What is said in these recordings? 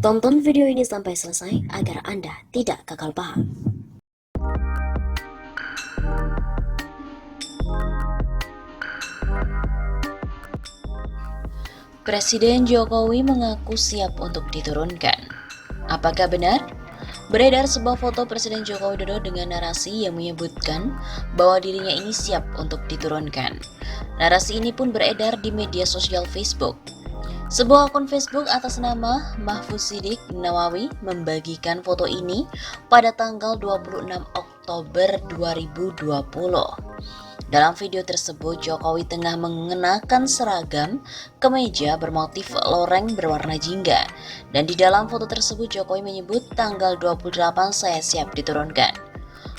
Tonton video ini sampai selesai agar Anda tidak gagal paham. Presiden Jokowi mengaku siap untuk diturunkan. Apakah benar? Beredar sebuah foto Presiden Joko Widodo dengan narasi yang menyebutkan bahwa dirinya ini siap untuk diturunkan. Narasi ini pun beredar di media sosial Facebook. Sebuah akun Facebook atas nama Mahfuz Sidik Nawawi membagikan foto ini pada tanggal 26 Oktober 2020. Dalam video tersebut, Jokowi tengah mengenakan seragam kemeja bermotif loreng berwarna jingga. Dan di dalam foto tersebut, Jokowi menyebut tanggal 28 saya siap diturunkan.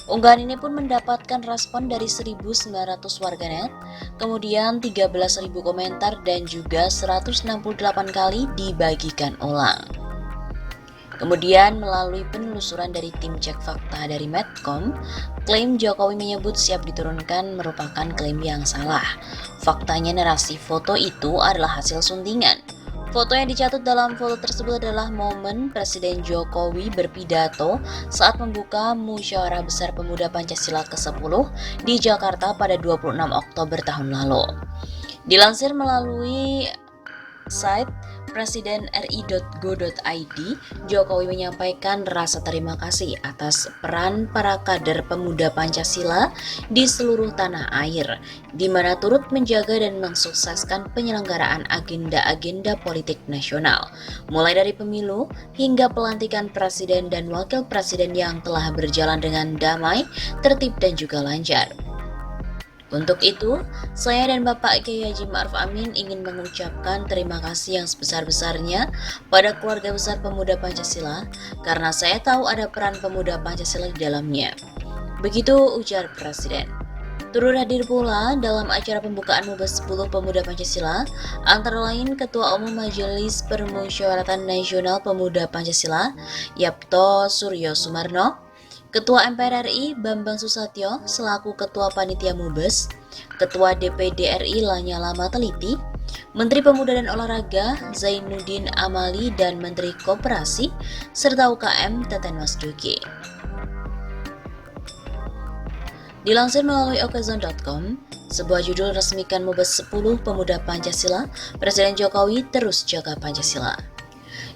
Unggahan ini pun mendapatkan respon dari 1.900 warganet, kemudian 13.000 komentar dan juga 168 kali dibagikan ulang. Kemudian melalui penelusuran dari tim cek fakta dari Medcom, klaim Jokowi menyebut siap diturunkan merupakan klaim yang salah. Faktanya narasi foto itu adalah hasil suntingan. Foto yang dicatut dalam foto tersebut adalah momen Presiden Jokowi berpidato saat membuka Musyawarah Besar Pemuda Pancasila ke-10 di Jakarta pada 26 Oktober tahun lalu. Dilansir melalui site presiden.ri.go.id, Jokowi menyampaikan rasa terima kasih atas peran para kader pemuda Pancasila di seluruh tanah air, di mana turut menjaga dan mensukseskan penyelenggaraan agenda-agenda politik nasional, mulai dari pemilu hingga pelantikan presiden dan wakil presiden yang telah berjalan dengan damai, tertib dan juga lancar. Untuk itu, saya dan Bapak Kiai Haji Ma'ruf Amin ingin mengucapkan terima kasih yang sebesar-besarnya pada keluarga besar pemuda Pancasila karena saya tahu ada peran pemuda Pancasila di dalamnya. Begitu ujar Presiden. Turut hadir pula dalam acara pembukaan Mubes 10 Pemuda Pancasila, antara lain Ketua Umum Majelis Permusyawaratan Nasional Pemuda Pancasila, Yapto Suryo Sumarno, Ketua MPR RI Bambang Susatyo selaku Ketua Panitia Mubes, Ketua DPD RI Lanyala Mataliti, Menteri Pemuda dan Olahraga Zainuddin Amali dan Menteri Koperasi, serta UKM Teten Mas Duki. Dilansir melalui okezon.com, sebuah judul resmikan Mubes 10 Pemuda Pancasila, Presiden Jokowi terus jaga Pancasila.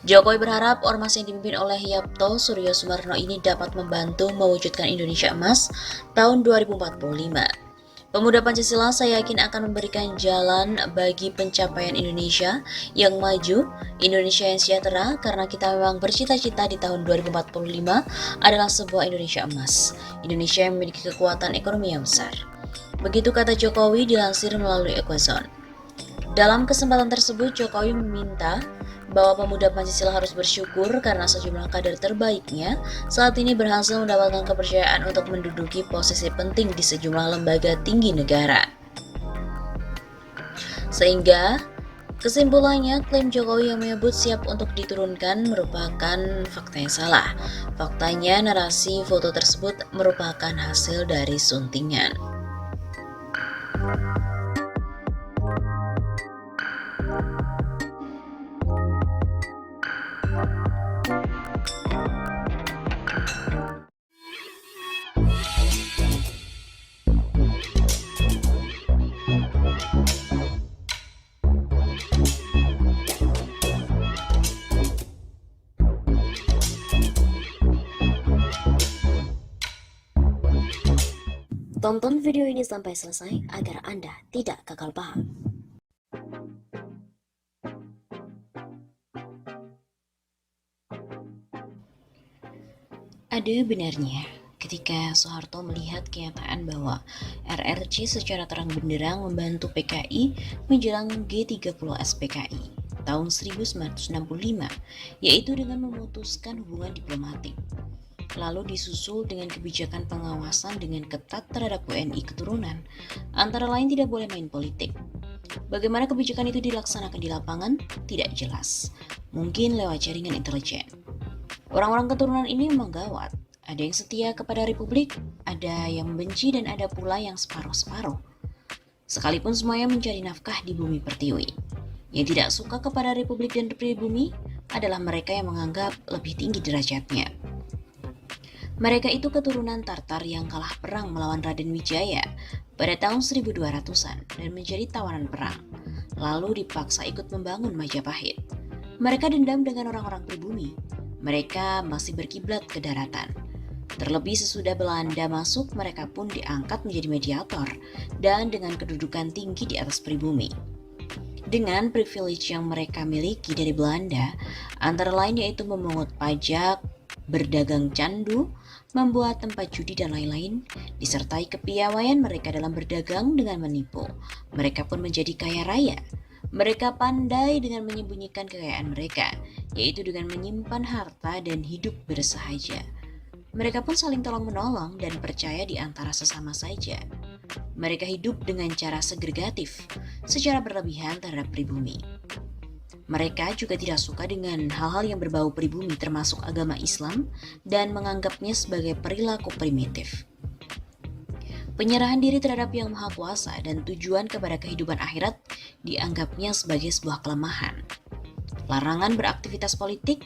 Jokowi berharap ormas yang dipimpin oleh Yapto Suryo Sumarno ini dapat membantu mewujudkan Indonesia Emas tahun 2045. Pemuda Pancasila saya yakin akan memberikan jalan bagi pencapaian Indonesia yang maju, Indonesia yang sejahtera, karena kita memang bercita-cita di tahun 2045 adalah sebuah Indonesia Emas, Indonesia yang memiliki kekuatan ekonomi yang besar. Begitu kata Jokowi dilansir melalui Okezon. Dalam kesempatan tersebut, Jokowi meminta bahwa pemuda Pancasila harus bersyukur karena sejumlah kader terbaiknya saat ini berhasil mendapatkan kepercayaan untuk menduduki posisi penting di sejumlah lembaga tinggi negara. Sehingga, kesimpulannya, klaim Jokowi yang menyebut siap untuk diturunkan merupakan fakta yang salah. Faktanya, narasi foto tersebut merupakan hasil dari suntingan. Tonton video ini sampai selesai agar Anda tidak gagal paham. Ada benarnya ketika Soeharto melihat kenyataan bahwa RRC secara terang benderang membantu PKI menjelang G30 SPKI tahun 1965, yaitu dengan memutuskan hubungan diplomatik. Lalu disusul dengan kebijakan pengawasan dengan ketat terhadap WNI keturunan, antara lain tidak boleh main politik. Bagaimana kebijakan itu dilaksanakan di lapangan? Tidak jelas. Mungkin lewat jaringan intelijen. Orang-orang keturunan ini memang gawat. Ada yang setia kepada Republik, ada yang membenci, dan ada pula yang separuh-separuh. Sekalipun semuanya mencari nafkah di bumi pertiwi. Yang tidak suka kepada Republik dan pribumi adalah mereka yang menganggap lebih tinggi derajatnya. Mereka itu keturunan Tartar yang kalah perang melawan Raden Wijaya pada tahun 1200-an dan menjadi tawanan perang, lalu dipaksa ikut membangun Majapahit. Mereka dendam dengan orang-orang pribumi. Mereka masih berkiblat ke daratan. Terlebih sesudah Belanda masuk, mereka pun diangkat menjadi mediator dan dengan kedudukan tinggi di atas pribumi. Dengan privilege yang mereka miliki dari Belanda, antara lain yaitu memungut pajak, berdagang candu, membuat tempat judi dan lain-lain, disertai kepiawaian mereka dalam berdagang dengan menipu. Mereka pun menjadi kaya raya. Mereka pandai dengan menyembunyikan kekayaan mereka, yaitu dengan menyimpan harta dan hidup bersahaja. Mereka pun saling tolong-menolong dan percaya di antara sesama saja. Mereka hidup dengan cara segregatif, secara berlebihan terhadap pribumi. Mereka juga tidak suka dengan hal-hal yang berbau pribumi termasuk agama Islam dan menganggapnya sebagai perilaku primitif. Penyerahan diri terhadap Yang Maha Kuasa dan tujuan kepada kehidupan akhirat dianggapnya sebagai sebuah kelemahan. Larangan beraktivitas politik,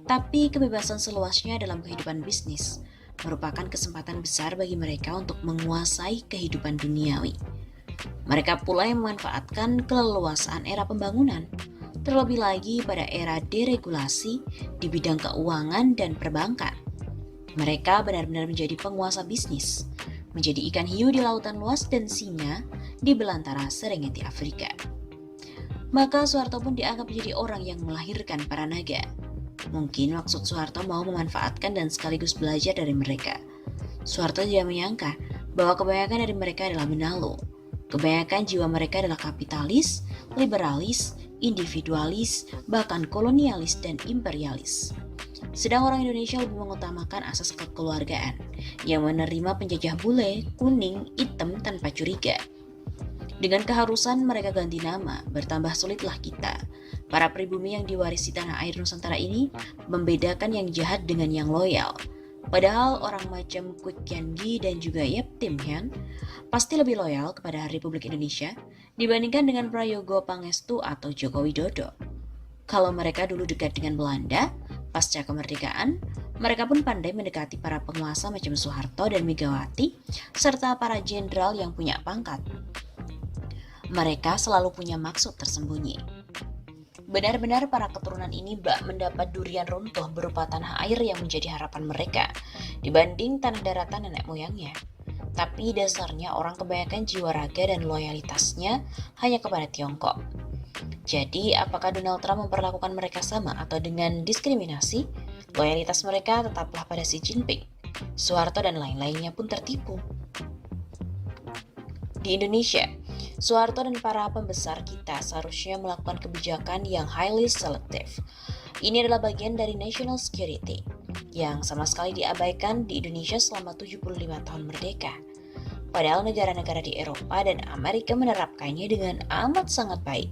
tapi kebebasan seluasnya dalam kehidupan bisnis merupakan kesempatan besar bagi mereka untuk menguasai kehidupan duniawi. Mereka pula yang memanfaatkan keleluasaan era pembangunan, terlebih lagi pada era deregulasi di bidang keuangan dan perbankan. Mereka benar-benar menjadi penguasa bisnis, menjadi ikan hiu di lautan luas dan singa di belantara Serengeti Afrika. Maka Soeharto pun dianggap menjadi orang yang melahirkan para naga. Mungkin maksud Soeharto mau memanfaatkan dan sekaligus belajar dari mereka. Soeharto tidak menyangka bahwa kebanyakan dari mereka adalah benalu. Kebanyakan jiwa mereka adalah kapitalis, liberalis, individualis, bahkan kolonialis dan imperialis. Sedang orang Indonesia lebih mengutamakan asas kekeluargaan yang menerima penjajah bule, kuning, hitam tanpa curiga. Dengan keharusan mereka ganti nama, bertambah sulitlah kita. Para pribumi yang diwarisi tanah air Nusantara ini membedakan yang jahat dengan yang loyal. Padahal orang macam Kwek Kian Gi dan juga Yap Tim Hian pasti lebih loyal kepada Republik Indonesia dibandingkan dengan Prayogo Pangestu atau Joko Widodo. Kalau mereka dulu dekat dengan Belanda, pasca kemerdekaan, mereka pun pandai mendekati para penguasa macam Soeharto dan Megawati, serta para jenderal yang punya pangkat. Mereka selalu punya maksud tersembunyi. Benar-benar para keturunan ini bak mendapat durian runtuh berupa tanah air yang menjadi harapan mereka dibanding tanah daratan nenek moyangnya. Tapi dasarnya orang kebanyakan jiwa raga dan loyalitasnya hanya kepada Tiongkok. Jadi apakah Donald Trump memperlakukan mereka sama atau dengan diskriminasi? Loyalitas mereka tetaplah pada Xi Jinping. Soeharto dan lain-lainnya pun tertipu. Di Indonesia, Soeharto dan para pembesar kita seharusnya melakukan kebijakan yang highly selective. Ini adalah bagian dari national security yang sama sekali diabaikan di Indonesia selama 75 tahun merdeka. Padahal negara-negara di Eropa dan Amerika menerapkannya dengan amat sangat baik,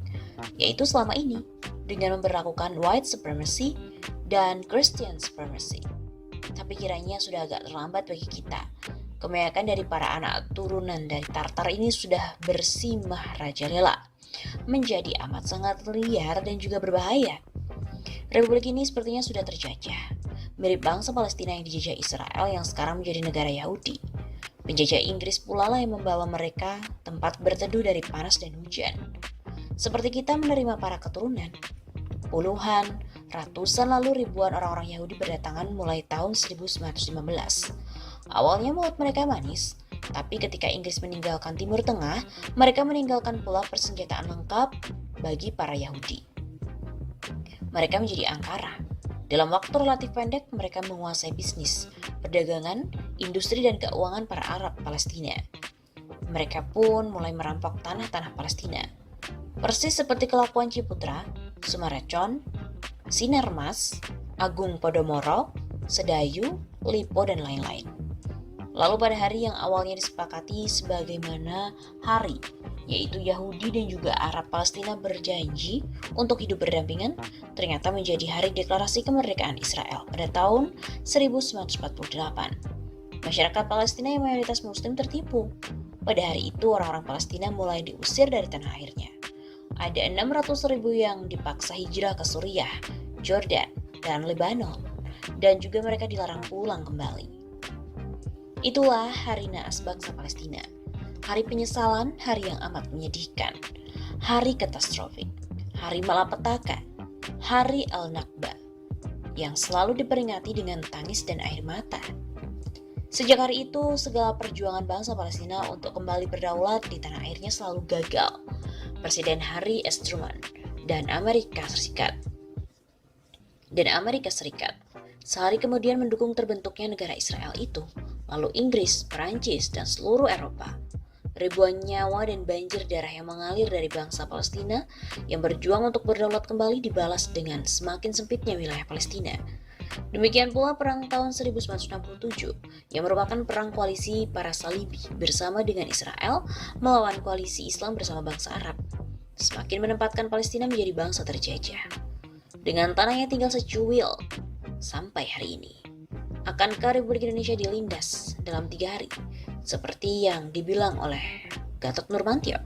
yaitu selama ini dengan memperlakukan white supremacy dan Christian supremacy. Tapi kiranya sudah agak terlambat bagi kita. Kebanyakan dari para anak turunan dari Tartar ini sudah bersimah rajalela, menjadi amat sangat liar dan juga berbahaya. Republik ini sepertinya sudah terjajah, mirip bangsa Palestina yang dijajah Israel yang sekarang menjadi negara Yahudi. Penjajah Inggris pula lah yang membawa mereka tempat berteduh dari panas dan hujan. Seperti kita menerima para keturunan, puluhan, ratusan lalu ribuan orang-orang Yahudi berdatangan mulai tahun 1915. Awalnya mulut mereka manis, tapi ketika Inggris meninggalkan Timur Tengah, mereka meninggalkan pula persenjataan lengkap bagi para Yahudi. Mereka menjadi angkara. Dalam waktu relatif pendek, mereka menguasai bisnis, perdagangan, industri dan keuangan para Arab Palestina. Mereka pun mulai merampok tanah-tanah Palestina. Persis seperti kelakuan Ciputra, Sumarecon, Sinarmas, Agung Podomoro, Sedayu, Lipo, dan lain-lain. Lalu pada hari yang awalnya disepakati sebagaimana hari yaitu Yahudi dan juga Arab Palestina berjanji untuk hidup berdampingan, ternyata menjadi hari deklarasi kemerdekaan Israel pada tahun 1948. Masyarakat Palestina yang mayoritas Muslim tertipu. Pada hari itu, orang-orang Palestina mulai diusir dari tanah airnya. Ada 600.000 yang dipaksa hijrah ke Suriah, Jordan, dan Lebanon, dan juga mereka dilarang pulang kembali. Itulah Hari Naas Bangsa Palestina. Hari penyesalan, hari yang amat menyedihkan, hari katastrofik, hari malapetaka, hari Al-Nakba, yang selalu diperingati dengan tangis dan air mata. Sejak hari itu, segala perjuangan bangsa Palestina untuk kembali berdaulat di tanah airnya selalu gagal. Presiden Harry S. Truman dan Amerika Serikat sehari kemudian mendukung terbentuknya negara Israel itu, lalu Inggris, Perancis, dan seluruh Eropa. Ribuan nyawa dan banjir darah yang mengalir dari bangsa Palestina yang berjuang untuk berdaulat kembali dibalas dengan semakin sempitnya wilayah Palestina. Demikian pula perang tahun 1967 yang merupakan perang koalisi para Salibi bersama dengan Israel melawan koalisi Islam bersama bangsa Arab, semakin menempatkan Palestina menjadi bangsa terjajah. Dengan tanahnya tinggal secuil sampai hari ini. Akankah Republik Indonesia dilindas dalam 3 hari? Seperti yang dibilang oleh Gatot Nurmantio.